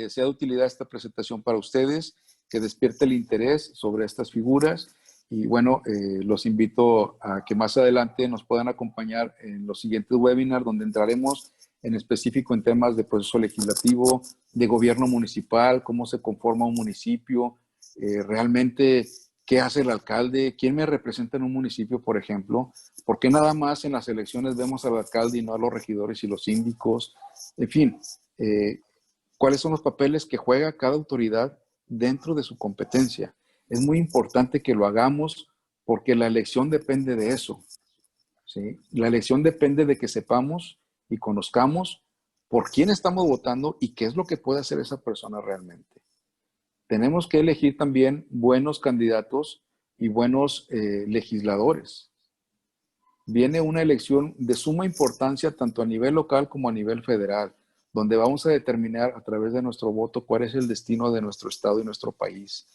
sea de utilidad esta presentación para ustedes, que despierte el interés sobre estas figuras y bueno, los invito a que más adelante nos puedan acompañar en los siguientes webinars donde entraremos en específico en temas de proceso legislativo, de gobierno municipal, cómo se conforma un municipio, realmente qué hace el alcalde, quién me representa en un municipio, por ejemplo, por qué nada más en las elecciones vemos al alcalde y no a los regidores y los síndicos, en fin, cuáles son los papeles que juega cada autoridad dentro de su competencia. Es muy importante que lo hagamos porque la elección depende de eso, ¿sí? La elección depende de que sepamos y conozcamos por quién estamos votando y qué es lo que puede hacer esa persona realmente. Tenemos que elegir también buenos candidatos y buenos legisladores. Viene una elección de suma importancia tanto a nivel local como a nivel federal, donde vamos a determinar a través de nuestro voto cuál es el destino de nuestro estado y nuestro país.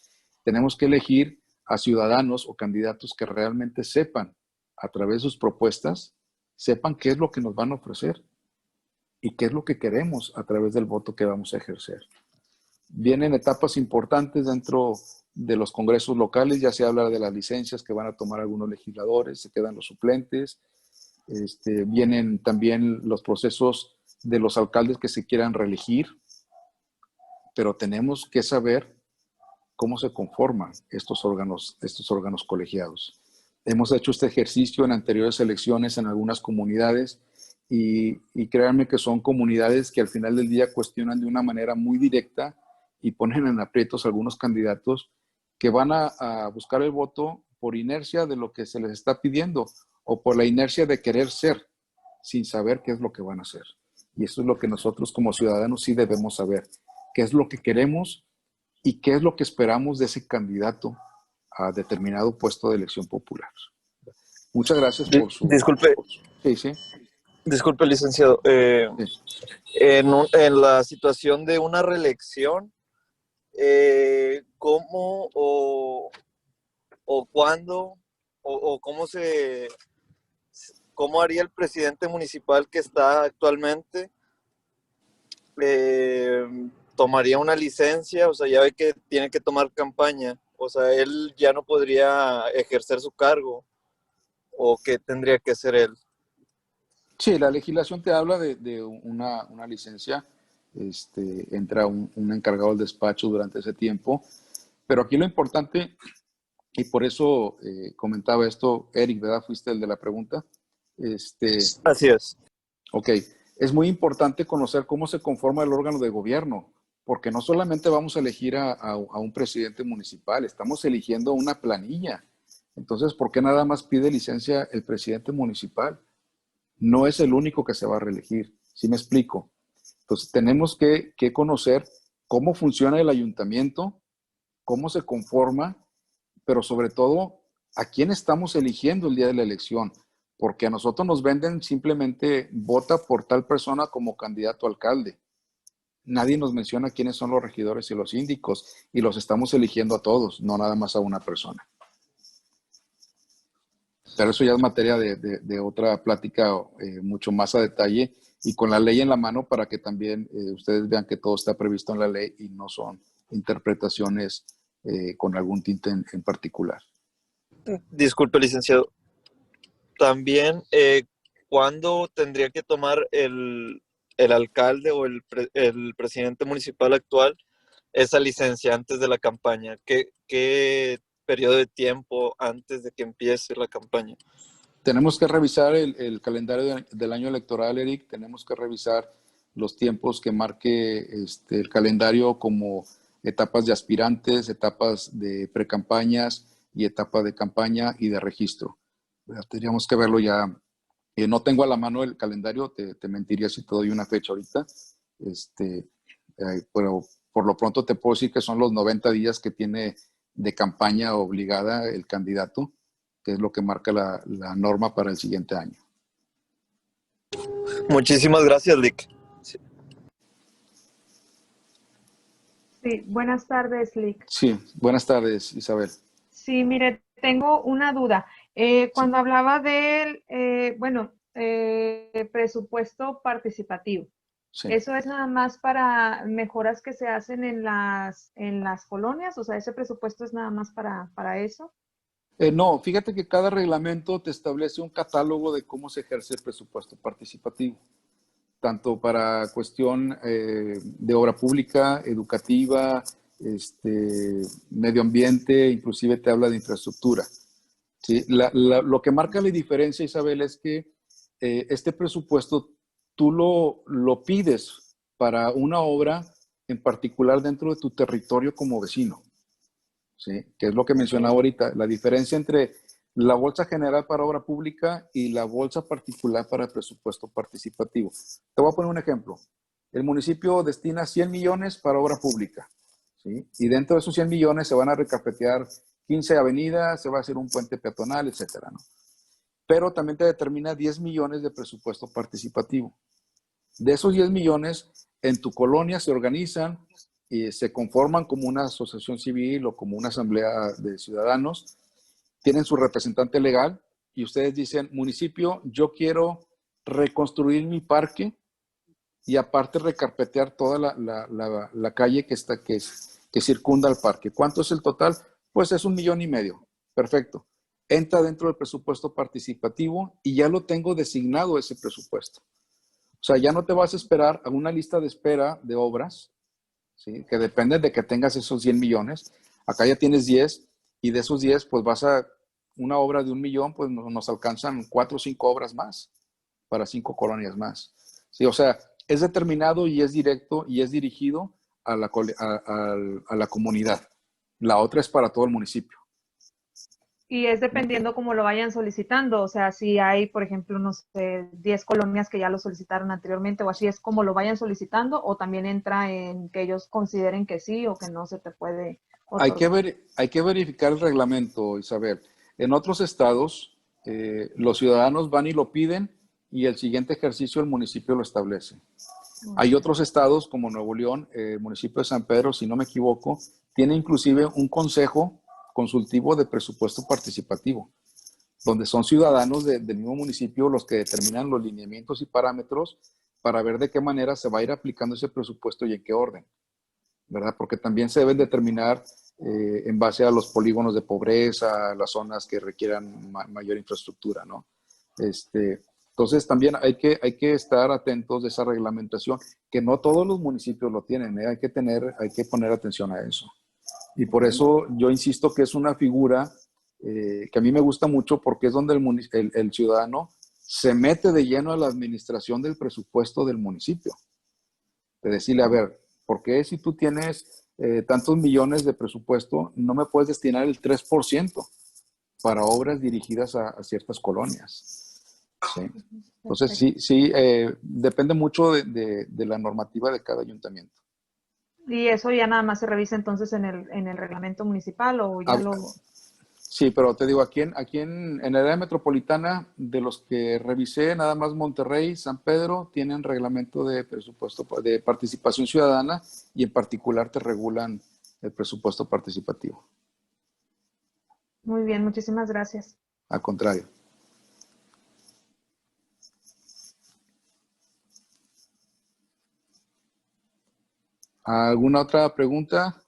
Tenemos que elegir a ciudadanos o candidatos que realmente sepan, a través de sus propuestas, sepan qué es lo que nos van a ofrecer y qué es lo que queremos a través del voto que vamos a ejercer. Vienen etapas importantes dentro de los congresos locales, ya se habla de las licencias que van a tomar algunos legisladores, se quedan los suplentes, vienen también los procesos de los alcaldes que se quieran reelegir, pero tenemos que saber cómo se conforman estos órganos colegiados. Hemos hecho este ejercicio en anteriores elecciones en algunas comunidades y créanme que son comunidades que al final del día cuestionan de una manera muy directa y ponen en aprietos a algunos candidatos que van a buscar el voto por inercia de lo que se les está pidiendo o por la inercia de querer ser sin saber qué es lo que van a hacer. Y eso es lo que nosotros como ciudadanos sí debemos saber, qué es lo que queremos y qué es lo que esperamos de ese candidato a determinado puesto de elección popular. Muchas gracias por su... Disculpe, Sí, sí. disculpe, licenciado. Sí. En la situación de una reelección, ¿cómo o cuándo o cómo haría el presidente municipal que está actualmente? ¿Tomaría una licencia? O sea, ya ve que tiene que tomar campaña. O sea, él ya no podría ejercer su cargo. ¿O qué tendría que hacer él? Sí, la legislación te habla de una licencia, entra un encargado del despacho durante ese tiempo, pero aquí lo importante, y por eso comentaba esto, Eric, ¿verdad? Fuiste el de la pregunta. Así es. Ok, es muy importante conocer cómo se conforma el órgano de gobierno, porque no solamente vamos a elegir a un presidente municipal, estamos eligiendo una planilla. Entonces, ¿por qué nada más pide licencia el presidente municipal? No es el único que se va a reelegir, ¿sí me explico? Entonces, tenemos que conocer cómo funciona el ayuntamiento, cómo se conforma, pero sobre todo, a quién estamos eligiendo el día de la elección, porque a nosotros nos venden simplemente vota por tal persona como candidato a alcalde. Nadie nos menciona quiénes son los regidores y los síndicos, y los estamos eligiendo a todos, no nada más a una persona. Pero eso ya es materia de otra plática mucho más a detalle y con la ley en la mano para que también ustedes vean que todo está previsto en la ley y no son interpretaciones con algún tinte en particular. Disculpe, licenciado. También, ¿cuándo tendría que tomar el alcalde o el presidente municipal actual esa licencia antes de la campaña? ¿Qué periodo de tiempo antes de que empiece la campaña? Tenemos que revisar el calendario del año electoral, Eric. Tenemos que revisar los tiempos que marque el calendario como etapas de aspirantes, etapas de precampañas y etapa de campaña y de registro. Tendríamos que verlo ya. No tengo a la mano el calendario, te mentiría si te doy una fecha ahorita. Pero por lo pronto te puedo decir que son los 90 días que tiene de campaña obligada el candidato, que es lo que marca la norma para el siguiente año. Muchísimas gracias, Lick. Sí, buenas tardes, Lick. Sí, buenas tardes, Isabel. Sí, mire, tengo una duda. Cuando hablaba del, presupuesto participativo, Sí. ¿eso es nada más para mejoras que se hacen en las colonias? O sea, ¿ese presupuesto es nada más para eso? No, fíjate que cada reglamento te establece un catálogo de cómo se ejerce el presupuesto participativo, tanto para cuestión de obra pública, educativa, medio ambiente, inclusive te habla de infraestructura. ¿Sí? Lo que marca la diferencia, Isabel, es que este presupuesto tú lo pides para una obra en particular dentro de tu territorio como vecino. ¿Sí? Que es lo que mencionaba ahorita, la diferencia entre la bolsa general para obra pública y la bolsa particular para presupuesto participativo. Te voy a poner un ejemplo. El municipio destina 100 millones para obra pública, ¿sí? Y dentro de esos 100 millones se van a recarpetear 15 avenidas, se va a hacer un puente peatonal, etcétera, ¿no? Pero también te determina 10 millones de presupuesto participativo. De esos 10 millones, en tu colonia se organizan y se conforman como una asociación civil o como una asamblea de ciudadanos, tienen su representante legal y ustedes dicen, municipio, yo quiero reconstruir mi parque y aparte recarpetear toda la calle que circunda el parque. ¿Cuánto es el total? Pues es 1,5 millones. Perfecto. Entra dentro del presupuesto participativo y ya lo tengo designado ese presupuesto. O sea, ya no te vas a esperar a una lista de espera de obras, ¿sí? Que depende de que tengas esos 100 millones. Acá ya tienes 10 y de esos 10, pues vas a una obra de 1 millón, pues nos alcanzan 4 o 5 obras más. para 5 colonias más. Sí, o sea, es determinado y es directo y es dirigido a la comunidad. La otra es para todo el municipio. Y es dependiendo cómo lo vayan solicitando, o sea, si hay, por ejemplo, no sé, 10 colonias que ya lo solicitaron anteriormente o así, es como lo vayan solicitando, o también entra en que ellos consideren que sí o que no se te puede otorgar. Hay que verificar el reglamento, Isabel. En otros estados, los ciudadanos van y lo piden y el siguiente ejercicio el municipio lo establece. Hay otros estados como Nuevo León, el municipio de San Pedro, si no me equivoco, tiene inclusive un consejo consultivo de presupuesto participativo, donde son ciudadanos del mismo municipio los que determinan los lineamientos y parámetros para ver de qué manera se va a ir aplicando ese presupuesto y en qué orden, ¿verdad? Porque también se deben determinar en base a los polígonos de pobreza, las zonas que requieran mayor infraestructura, ¿no? Entonces también hay que estar atentos de esa reglamentación, que no todos los municipios lo tienen, ¿eh? Hay que poner atención a eso. Y por eso yo insisto que es una figura que a mí me gusta mucho porque es donde el ciudadano se mete de lleno a la administración del presupuesto del municipio. De decirle, a ver, ¿por qué si tú tienes tantos millones de presupuesto, no me puedes destinar el 3% para obras dirigidas a ciertas colonias? ¿Sí? Entonces, sí, depende mucho de la normativa de cada ayuntamiento. Y eso ya nada más se revisa entonces en el reglamento municipal o ya lo... Sí, pero te digo, aquí en el área metropolitana, de los que revisé, nada más Monterrey, San Pedro, tienen reglamento de presupuesto de participación ciudadana y en particular te regulan el presupuesto participativo. Muy bien, muchísimas gracias. Al contrario. ¿Alguna otra pregunta?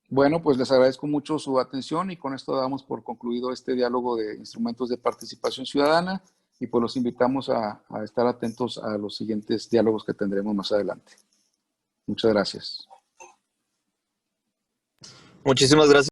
Bueno, pues les agradezco mucho su atención y con esto damos por concluido este diálogo de instrumentos de participación ciudadana y pues los invitamos a estar atentos a los siguientes diálogos que tendremos más adelante. Muchas gracias. Muchísimas gracias.